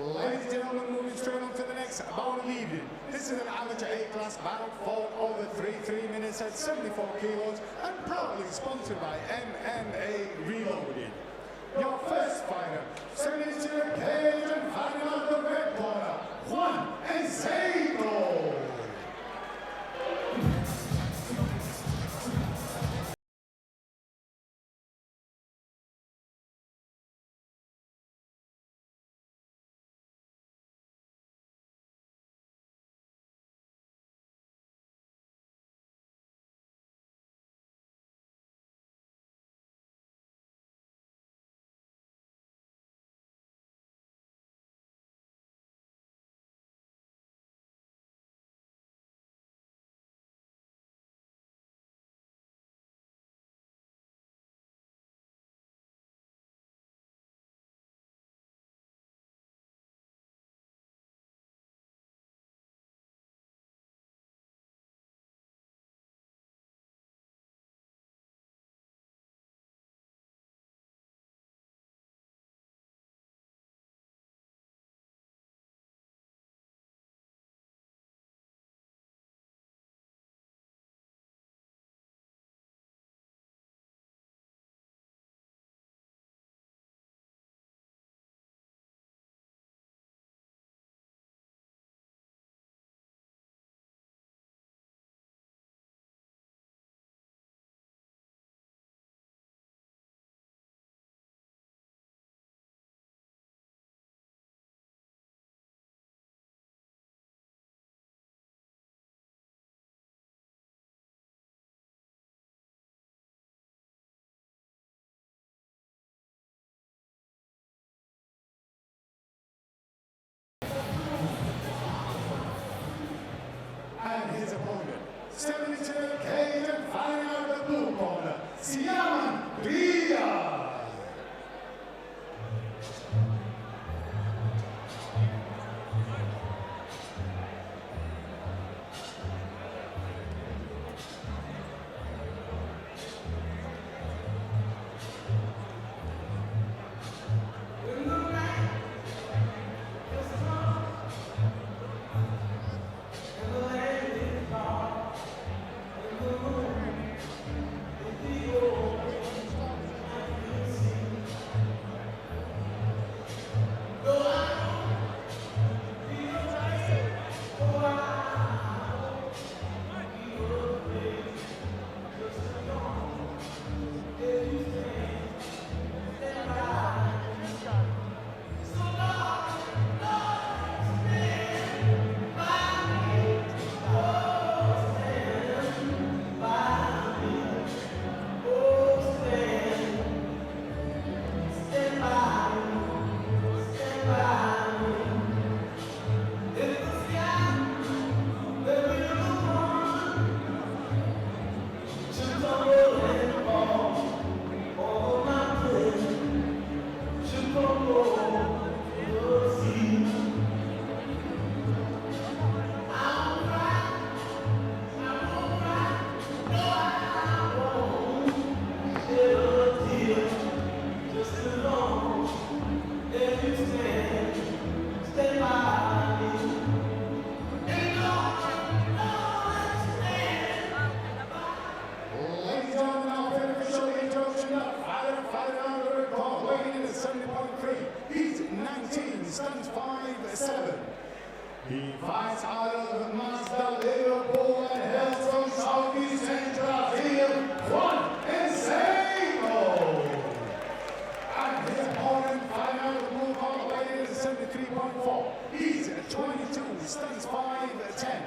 Ladies and gentlemen, moving straight on to the next bout of the evening. This is an amateur A-class battle fought over 3 minutes at 74 kilos and proudly sponsored by MMA Reloaded. Your first fighter, stepping into the cage and fighting out the red corner, Juan and Inseto. And his opponent, stepping into the cage and fighting out the blue corner, Seyamund, Rida. Stands 5'7". He fights out of Mazda, Liverpool, and hails from Southeast Central, Juan Inseto. And his opponent fighting out of blue corner, weighing in 73.4. He's 22, stands 5'10".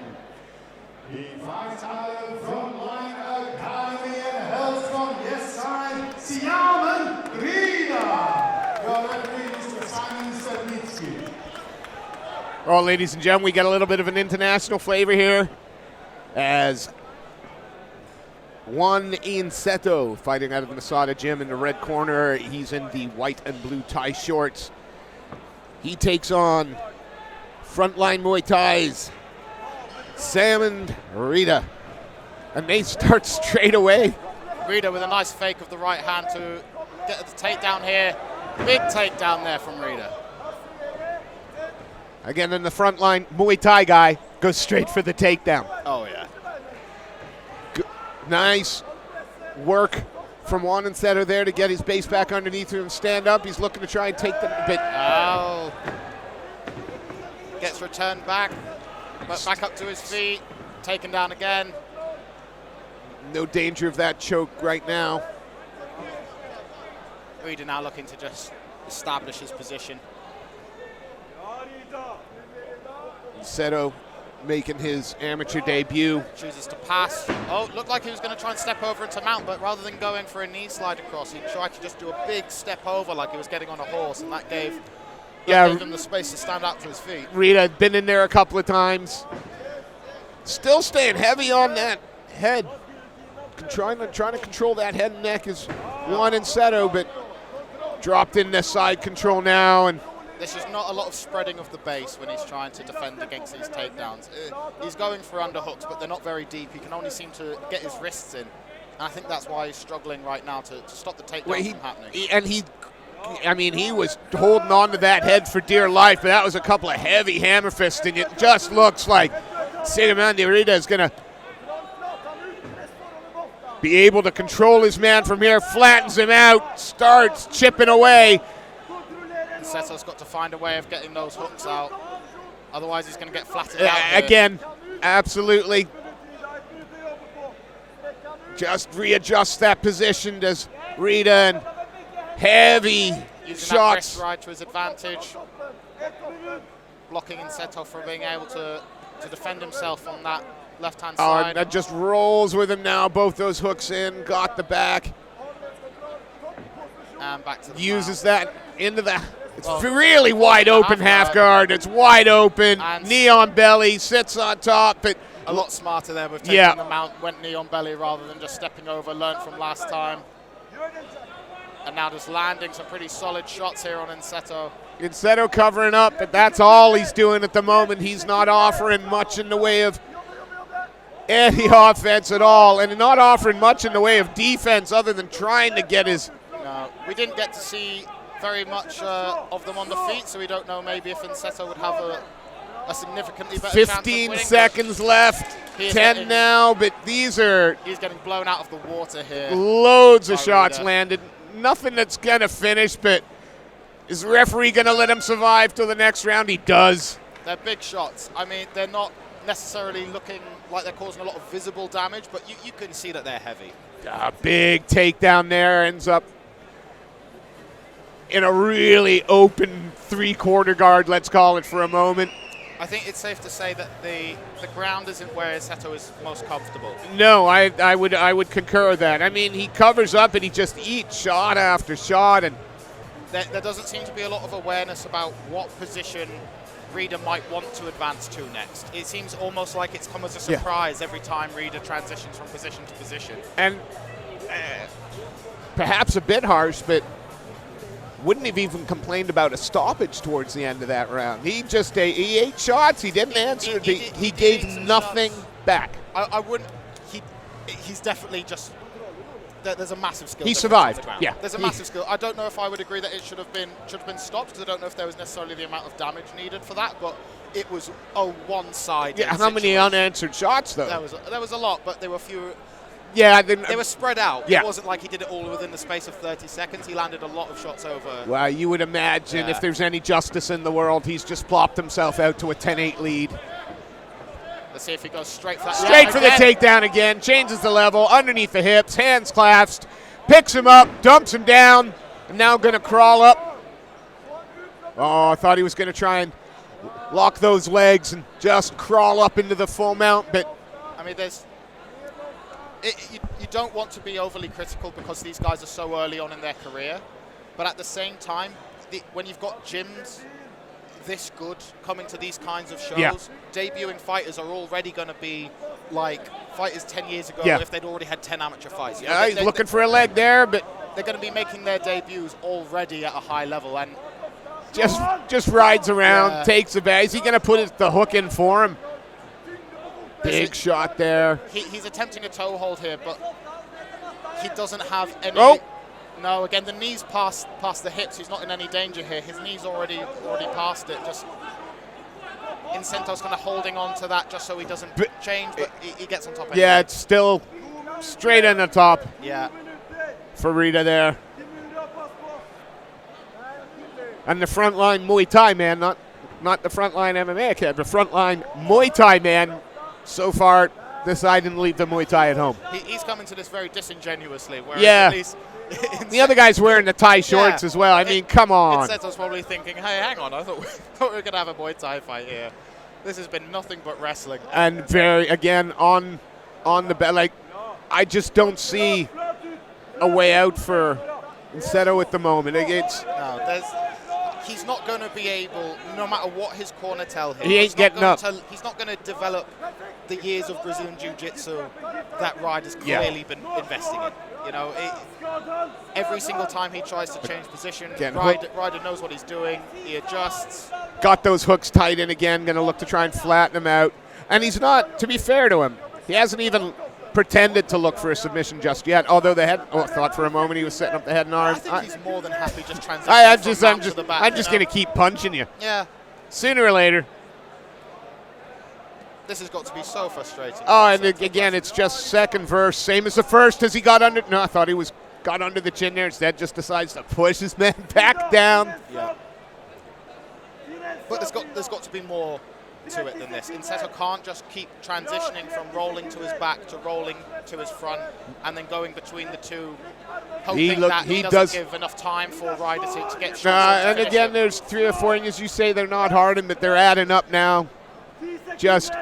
He fights out of Frontline Academy and hails from yes side, Seyamund, Rida. Your referee, Mr. Simon Stepnitsky. Well, ladies and gentlemen, we got a little bit of an international flavor here as Juan Inseto fighting out of the Masada gym in the red corner. He's in the white and blue tie shorts. He takes on Frontline Muay Thai's Seyamund, Rida. And they start straight away. Rida with a nice fake of the right hand to get the takedown here. Big takedown there from Rida. Again, in the front line, Muay Thai guy goes straight for the takedown. Oh, yeah. Nice work from Juan Inseto there to get his base back underneath him and stand up. He's looking to try and take the bit. Oh. Gets returned back, but back up to his feet, taken down again. No danger of that choke right now. Rida now looking to just establish his position. Inseto making his amateur debut. Chooses to pass. Oh, looked like he was going to try and step over into mount, but rather than going for a knee slide across, he tried to just do a big step over like he was getting on a horse, and that gave him the space to stand up to his feet. Rida had been in there a couple of times. Still staying heavy on that head. Trying to control that head and neck is Juan Inseto, but dropped in the side control now. And there's just not a lot of spreading of the base when he's trying to defend against these takedowns. He's going for underhooks, but they're not very deep. He can only seem to get his wrists in. And I think that's why he's struggling right now to stop the takedown from happening. He was holding on to that head for dear life, but that was a couple of heavy hammer fists, and it just looks like Seyamund Rida is going to be able to control his man from here, flattens him out, starts chipping away. Inseto's got to find a way of getting those hooks out. Otherwise, he's going to get flattened out here. Again, absolutely. Just readjust that position as Rida, and heavy using shots. That wrist right to his advantage. Blocking Inseto from being able to defend himself on that left-hand side. That just rolls with him now. Both those hooks in, got the back. And back to the uses that into the... It's really wide open half guard. It's wide open. And knee on belly, sits on top. But a lot smarter there with taking the mount, went knee on belly rather than just stepping over, learned from last time. And now just landing some pretty solid shots here on Inseto. Inseto covering up, but that's all he's doing at the moment. He's not offering much in the way of any offense at all, and not offering much in the way of defense other than trying to get his... No, we didn't get to see very much of them on the feet, so we don't know maybe if Inseto would have a significantly better 15 chance of winning, seconds left, 10 now, but these are... He's getting blown out of the water here. Loads of shots landed. Nothing that's going to finish, but is the referee going to let him survive till the next round? He does. They're big shots. I mean, they're not necessarily looking like they're causing a lot of visible damage, but you can see that they're heavy. Big takedown there, ends up in a really open three-quarter guard, let's call it for a moment. I think it's safe to say that the ground isn't where Inseto is most comfortable. No, I would concur with that. I mean, he covers up and he just eats shot after shot, and there doesn't seem to be a lot of awareness about what position Rida might want to advance to next. It seems almost like it's come as a surprise every time Rida transitions from position to position. And perhaps a bit harsh, but wouldn't have even complained about a stoppage towards the end of that round. He just he ate shots. He didn't answer. He gave nothing back. I wouldn't. He's definitely just. There's a massive skill. He survived. Yeah. There's a massive skill. I don't know if I would agree that it should have been stopped, because I don't know if there was necessarily the amount of damage needed for that. But it was a one-sided. Yeah. How many unanswered shots though? There was a lot, but there were fewer. Yeah, they were spread out. Yeah. It wasn't like he did it all within the space of 30 seconds. He landed a lot of shots over. Well, you would imagine if there's any justice in the world, he's just plopped himself out to a 10-8 lead. Let's see if he goes straight for that. Straight for the takedown again. Changes the level, underneath the hips, hands clasped, picks him up, dumps him down, and now going to crawl up. Oh, I thought he was going to try and lock those legs and just crawl up into the full mount, but... I mean, you don't want to be overly critical because these guys are so early on in their career, but at the same time, when you've got gyms this good coming to these kinds of shows, debuting fighters are already going to be like fighters 10 years ago if they'd already had 10 amateur fights. Yeah, he's looking for a leg there, but they're going to be making their debuts already at a high level, and just rides around, takes a bag. Is he going to put the hook in for him? Big shot there. He's attempting a toe hold here, but he doesn't have any. Oh. No, again, the knees past the hips. He's not in any danger here. His knees already past it. Just Inseto's kind of holding on to that just so he doesn't change, but he gets on top anyway. Yeah, it's still straight in the top. Yeah. For Rida there. And the frontline Muay Thai man, not the frontline MMA kid, the frontline Muay Thai man so far decided to leave the Muay Thai at home. He's coming to this very disingenuously, whereas yeah. at least the other guy's wearing the Thai shorts as well. I mean, come on. Inseto's probably thinking, hey, hang on, I thought we were going to have a Muay Thai fight here. This has been nothing but wrestling. And very, again, on the belt, like, I just don't see a way out for Inseto at the moment. He's not going to be able, no matter what his corner tell him. He ain't getting up. He's not going to develop the years of Brazilian Jiu-Jitsu that Ryder's clearly been investing in. You know, every single time he tries to change position, Ryder knows what he's doing. He adjusts. Got those hooks tight in again, going to look to try and flatten him out. And he's not, to be fair to him, he hasn't even pretended to look for a submission just yet, although I thought for a moment he was setting up the head and arm. I think he's more than happy just transitioning I'm just going to keep punching you. Yeah. Sooner or later. This has got to be so frustrating. Oh, and again, it's just second verse, same as the first as he got under. No, I thought he got under the chin there. Instead, just decides to push his man back down. Yeah. But there's got to be more to it than this. Inseto can't just keep transitioning from rolling to his back to rolling to his front and then going between the two, hoping that he doesn't give enough time for Ryder to get shots. And again, there's 3 or 4, and as you say, they're not hardened, but they're adding up now. Just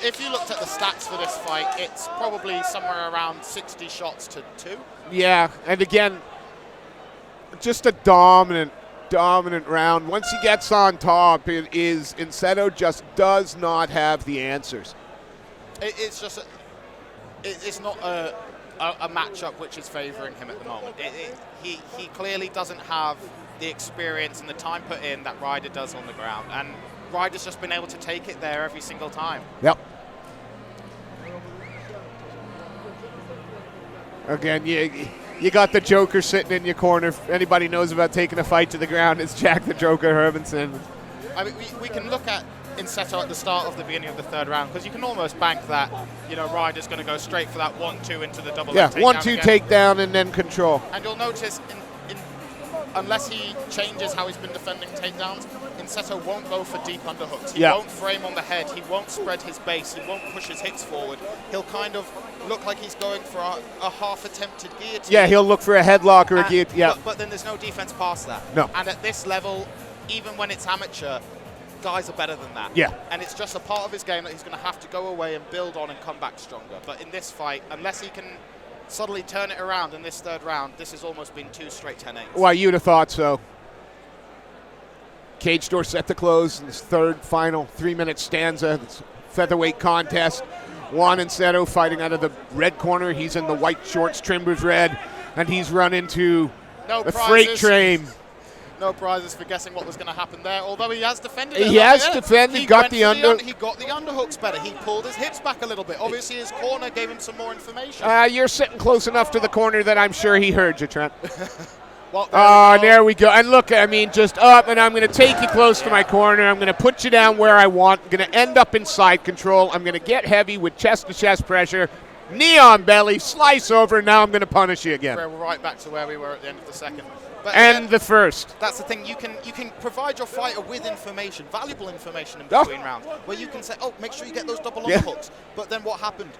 if you looked at the stats for this fight, it's probably somewhere around 60 shots to 2. Yeah, and again, just a dominant round. Once he gets on top, Inseto just does not have the answers. It's not a matchup which is favoring him at the moment. He clearly doesn't have the experience and the time put in that Ryder does on the ground, and Ryder's just been able to take it there every single time. Yep. Again, you got the Joker sitting in your corner. If anybody knows about taking a fight to the ground, it's Jack the Joker Hermanson. I mean, we can look at Inseto at the start of the beginning of the third round, because you can almost bank that, you know, Ryder's going to go straight for that 1-2 into the double leg takedown. 1-2 takedown and then control. And you'll notice, unless he changes how he's been defending takedowns, Inseto won't go for deep underhooks. He won't frame on the head. He won't spread his base. He won't push his hips forward. He'll kind of look like he's going for a half-attempted guillotine. Yeah, he'll look for a headlock or a guillotine. Yeah. But then there's no defense past that. No. And at this level, even when it's amateur, guys are better than that. Yeah. And it's just a part of his game that he's going to have to go away and build on and come back stronger. But in this fight, unless he can suddenly turn it around in this third round, this has almost been 2 straight 10-8s. Well, you'd have thought so. Cage door set to close in this third final 3-minute stanza. It's featherweight contest. Juan Inseto fighting out of the red corner. He's in the white shorts trimmed with red, and he's run into a freight train. No prizes for guessing what was going to happen there, although he has defended. He has defended, he got the under. He got the underhooks better. He pulled his hips back a little bit. Obviously, his corner gave him some more information. You're sitting close enough to the corner that I'm sure he heard you, Trent. Well, there we go. And look, I mean, just up, and I'm going to take you close to my corner. I'm going to put you down where I want. I'm going to end up in side control. I'm going to get heavy with chest-to-chest pressure. Knee on belly, slice over, and now I'm going to punish you again. We're right back to where we were at the end of the second. But and the first. That's the thing. You can provide your fighter with information, valuable information in between rounds, where you can say, oh, make sure you get those double underhooks. But then what happened?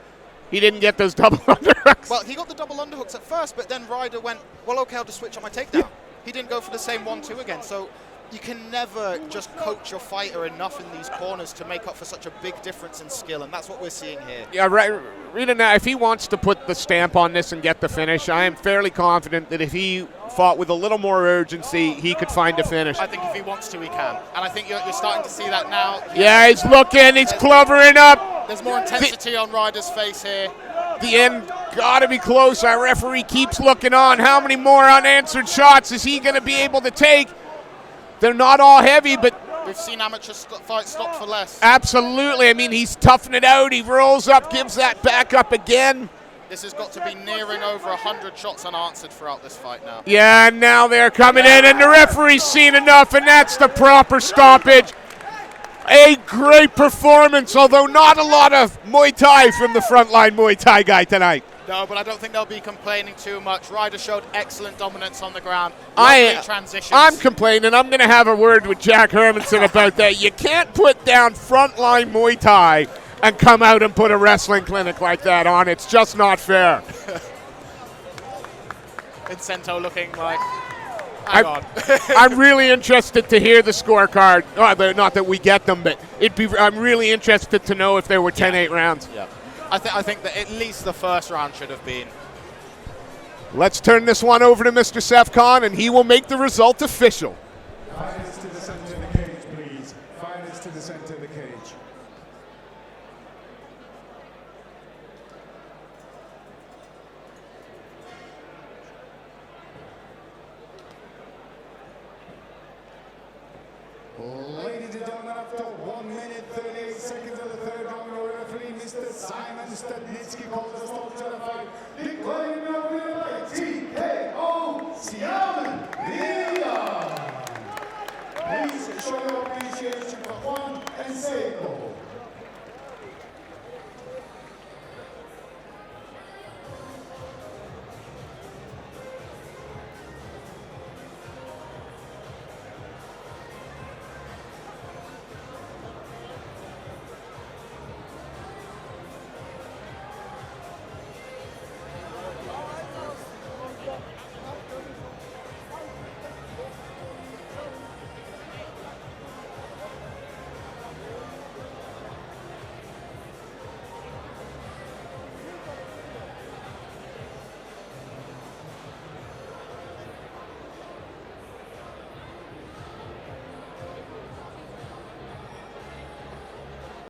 He didn't get those double underhooks. Well, he got the double underhooks at first, but then Ryder went, well, okay, I'll just switch on my takedown. He didn't go for the same 1-2 again. So you can never just coach your fighter enough in these corners to make up for such a big difference in skill, and that's what we're seeing here. Yeah, right. Rida, now, if he wants to put the stamp on this and get the finish, I am fairly confident that if he fought with a little more urgency, he could find a finish. I think if he wants to, he can. And I think you're starting to see that now. He's looking, he's clovering up. There's more intensity on Ryder's face here. The end got to be close. Our referee keeps looking on. How many more unanswered shots is he going to be able to take? They're not all heavy, but we've seen amateur fights stop for less. Absolutely. I mean, he's toughing it out. He rolls up, gives that back up again. This has got to be nearing over 100 shots unanswered throughout this fight now. Yeah, and now they're coming in, and the referee's seen enough, and that's the proper stoppage. A great performance, although not a lot of Muay Thai from the frontline Muay Thai guy tonight. No, but I don't think they'll be complaining too much. Rida showed excellent dominance on the ground. Lovely transitions. I'm complaining. I'm going to have a word with Jack Hermanson about that. You can't put down frontline Muay Thai and come out and put a wrestling clinic like that on. It's just not fair. Inseto looking like, hang on. I'm really interested to hear the scorecard. Oh, not that we get them, but I'm really interested to know if there were 10-8 rounds. Yeah. I think that at least the first round should have been. Let's turn this one over to Mr. Sefcon, and he will make the result official. Fighters to the center of the cage, please. Fighters to the center of the cage. Ladies and gentlemen, after 1 minute 38 seconds of the third round, your referee, Mr. Simon Stadnitsky, calls a stop to the fight, declaring